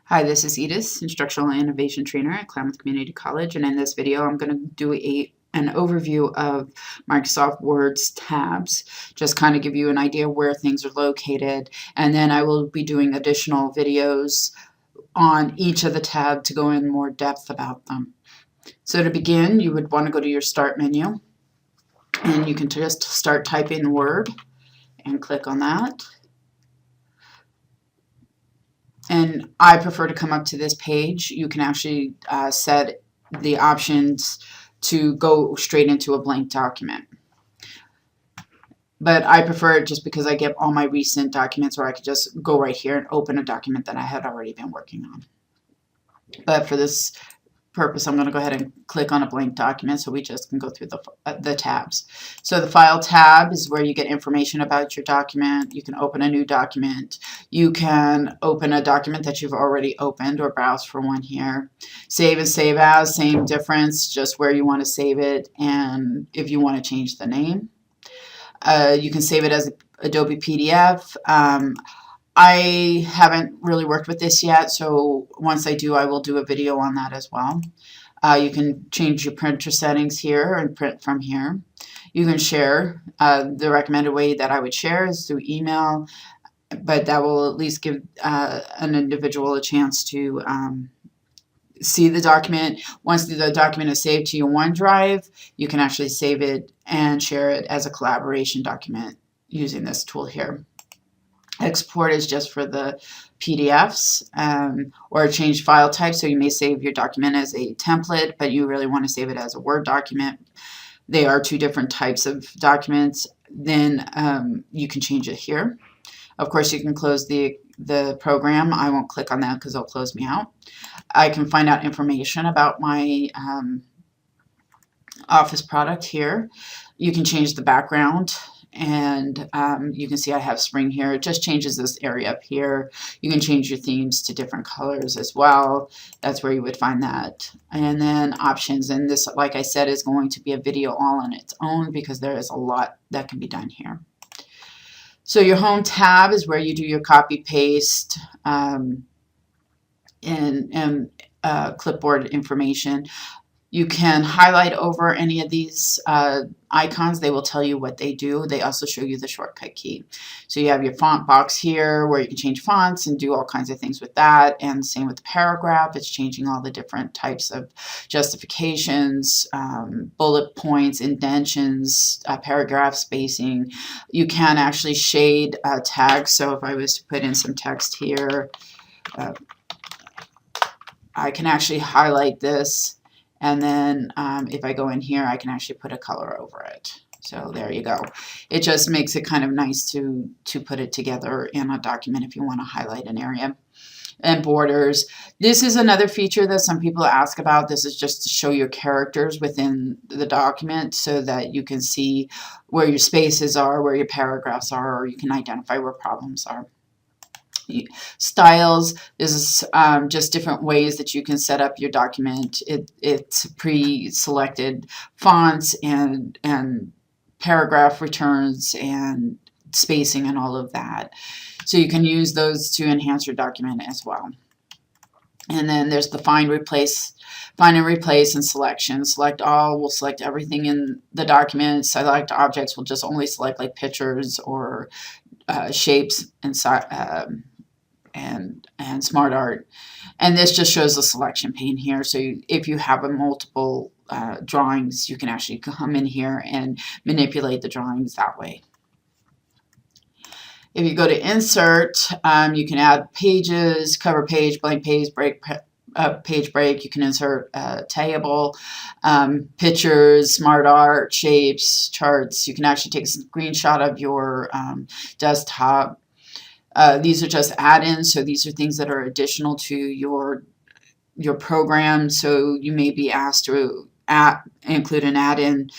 Hi, this is Edith, Instructional and Innovation Trainer at Klamath Community College, and in this video I'm going to do an overview of Microsoft Word's tabs, just kind of give you an idea where things are located, and then I will be doing additional videos on each of the tabs to go in more depth about them. So to begin, you would want to go to your Start menu, and you can just start typing Word and click on that. And I prefer to come up to this page. You can actually set the options to go straight into a blank document. But I prefer it just because I get all my recent documents, or I could just go right here and open a document that I had already been working on. But for this purpose, I'm going to go ahead and click on a blank document so we just can go through the tabs. So the File tab is where you get information about your document. You can open a new document. You can open a document that you've already opened or browse for one here. Save and Save As, same difference, just where you want to save it and if you want to change the name. You can save it as Adobe PDF. I haven't really worked with this yet, so once I do, I will do a video on that as well. You can change your printer settings here and print from here. You can share. The recommended way that I would share is through email, but that will at least give an individual a chance to see the document. Once the document is saved to your OneDrive, you can actually save it and share it as a collaboration document using this tool here. Export is just for the PDFs or change file type, so you may save your document as a template, but you really want to save it as a Word document. They are two different types of documents. Then you can change it here. Of course, you can close the program. I won't click on that because it'll close me out. I can find out information about my Office product here. You can change the background. And you can see I have spring here. It just changes this area up here. You can change your themes to different colors as well. That's where you would find that. And then options. And this, like I said, is going to be a video all on its own because there is a lot that can be done here. So your Home tab is where you do your copy paste and clipboard information. You can highlight over any of these icons. They will tell you what they do. They also show you the shortcut key. So you have your font box here where you can change fonts and do all kinds of things with that. And same with the paragraph. It's changing all the different types of justifications, bullet points, indentions, paragraph spacing. You can actually shade tags. So if I was to put in some text here, I can actually highlight this. And then if I go in here, I can actually put a color over it. So there you go. It just makes it kind of nice to put it together in a document if you want to highlight an area. And borders. This is another feature that some people ask about. This is just to show your characters within the document so that you can see where your spaces are, where your paragraphs are, or you can identify where problems are. Styles is just different ways that you can set up your document. It's pre-selected fonts and paragraph returns and spacing and all of that. So you can use those to enhance your document as well. And then there's the find and replace and selection. Select all will select everything in the document. Select objects will just only select like pictures or shapes and smart art. And this just shows the selection pane here. So if you have a multiple drawings, you can actually come in here and manipulate the drawings that way. If you go to insert, you can add pages, cover page, blank page, page break. You can insert a table, pictures, smart art, shapes, charts. You can actually take a screenshot of your desktop. These are just add-ins, so these are things that are additional to your program. So you may be asked to include an add-in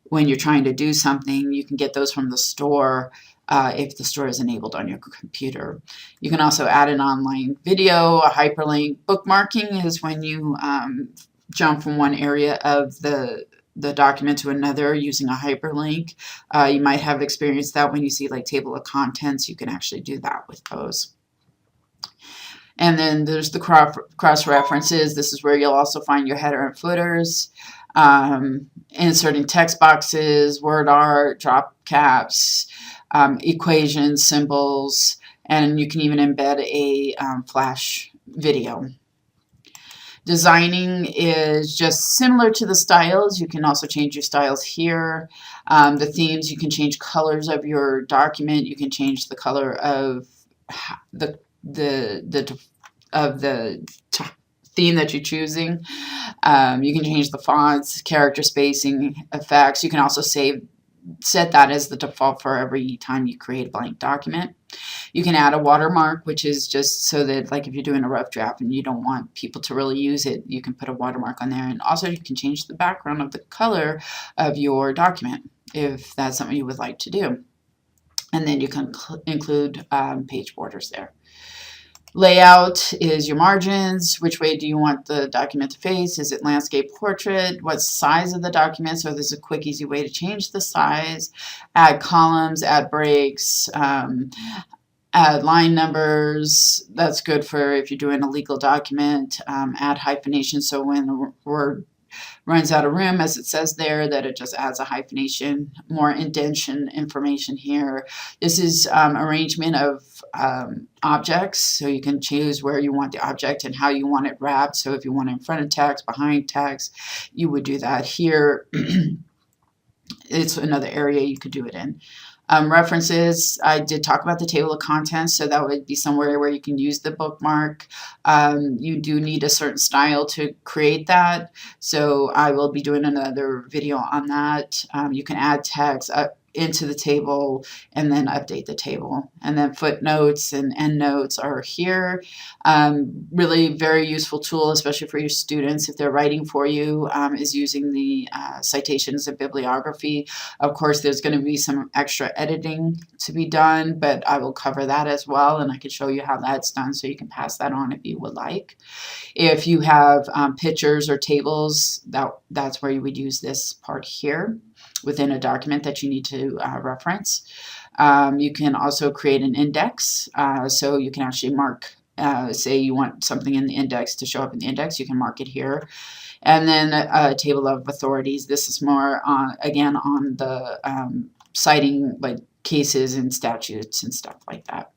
when you're trying to do something. You can get those from the store if the store is enabled on your computer. You can also add an online video, a hyperlink. Bookmarking is when you jump from one area of the document to another using a hyperlink. You might have experienced that when you see like table of contents. You can actually do that with those. And then there's the cross references. This is where you'll also find your header and footers, inserting text boxes, word art, drop caps, equations, symbols, and you can even embed a flash video. Designing is just similar to the styles. You can also change your styles here. The themes, you can change colors of your document. You can change the color of the theme that you're choosing. You can change the fonts, character spacing, effects. You can also set that as the default for every time you create a blank document. You can add a watermark, which is just so that, like, if you're doing a rough draft and you don't want people to really use it, you can put a watermark on there. And also you can change the background of the color of your document if that's something you would like to do. And then you can include page borders there. Layout is your margins. Which way do you want the document to face? Is it landscape, portrait? What size of the document? So there's a quick, easy way to change the size. Add columns, add breaks, add line numbers. That's good for if you're doing a legal document. Add hyphenation, so when a word runs out of room, as it says there, that it just adds a hyphenation. More indentation information here. This is arrangement of objects, so you can choose where you want the object and how you want it wrapped. So if you want it in front of text, behind text, you would do that here. It's another area you could do it in. References, I did talk about the table of contents, so that would be somewhere where you can use the bookmark. You do need a certain style to create that, so I will be doing another video on that. You can add text into the table and then update the table. And then footnotes and endnotes are here. Really very useful tool, especially for your students if they're writing for you, is using the citations and bibliography. Of course, there's going to be some extra editing to be done, but I will cover that as well, and I can show you how that's done so you can pass that on if you would like. If you have pictures or tables, that's where you would use this part here within a document that you need to reference. You can also create an index, so you can actually mark, say you want something in the index to show up in the index, you can mark it here. And then a table of authorities. This is more again on the citing like cases and statutes and stuff like that.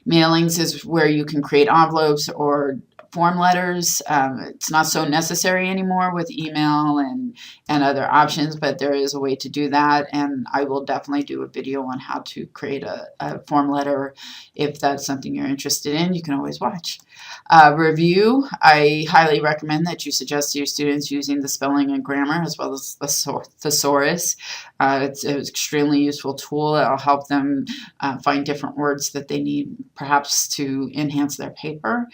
Mailings is where you can create envelopes or form letters. It's not so necessary anymore with email and other options, but there is a way to do that, and I will definitely do a video on how to create a form letter. If that's something you're interested in, you can always watch. Review, I highly recommend that you suggest to your students using the spelling and grammar as well as the thesaurus. It's an extremely useful tool. It'll help them find different words that they need perhaps to enhance their paper.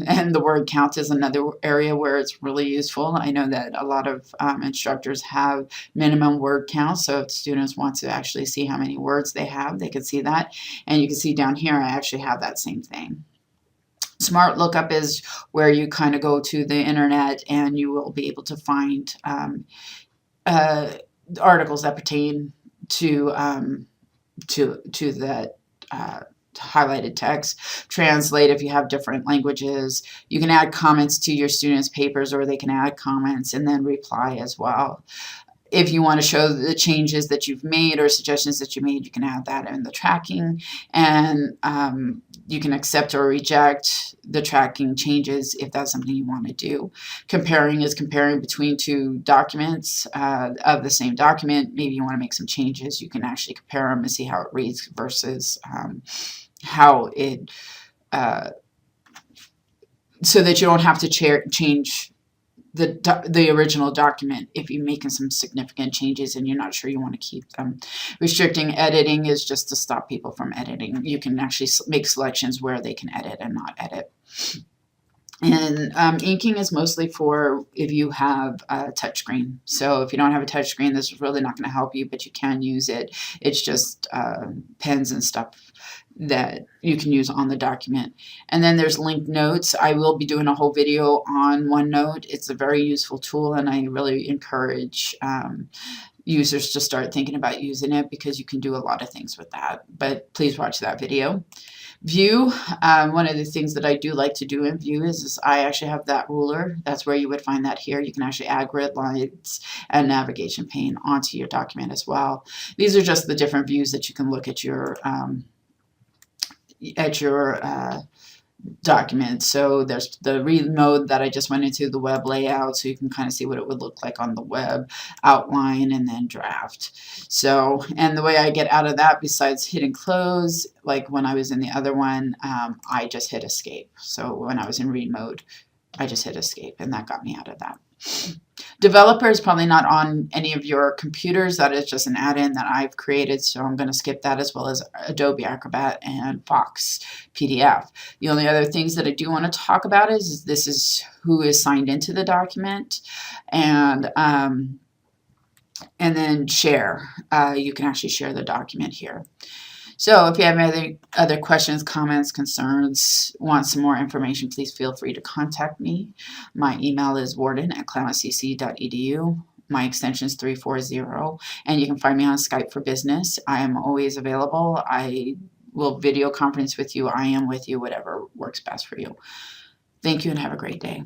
And the word count is another area where it's really useful. I know that a lot of instructors have minimum word count, so if students want to actually see how many words they have, they can see that. And you can see down here I actually have that same thing. Smart Lookup is where you kind of go to the internet and you will be able to find articles that pertain to that highlighted text. Translate if you have different languages. You can add comments to your students' papers, or they can add comments and then reply as well. If you want to show the changes that you've made or suggestions that you made, you can add that in the tracking, and you can accept or reject the tracking changes if that's something you want to do. Comparing is comparing between two documents of the same document. Maybe you want to make some changes. You can actually compare them and see how it reads versus how it, so that you don't have to change the original document if you're making some significant changes and you're not sure you want to keep them. Restricting editing is just to stop people from editing. You can actually make selections where they can edit and not edit. And inking is mostly for if you have a touchscreen. So if you don't have a touchscreen, this is really not going to help you, but you can use it. It's just pens and stuff that you can use on the document. And then there's linked notes. I will be doing a whole video on OneNote. It's a very useful tool, and I really encourage users to start thinking about using it because you can do a lot of things with that. But please watch that video. View, one of the things that I do like to do in View is I actually have that ruler. That's where you would find that here. You can actually add grid lines and navigation pane onto your document as well. These are just the different views that you can look at your document. So there's the read mode that I just went into, the web layout, so you can kind of see what it would look like on the web, outline, and then draft. So, and the way I get out of that, besides hitting close, like when I was in the other one, I just hit escape. So when I was in read mode, I just hit escape, and that got me out of that. Developer is probably not on any of your computers. That is just an add-in that I've created, so I'm going to skip that, as well as Adobe Acrobat and Fox PDF. The only other things that I do want to talk about is this is who is signed into the document, and then share. You can actually share the document here. So if you have any other questions, comments, concerns, want some more information, please feel free to contact me. My email is warden@claretcc.edu. My extension is 340, and you can find me on Skype for Business. I am always available. I will video conference with you. I am with you, whatever works best for you. Thank you and have a great day.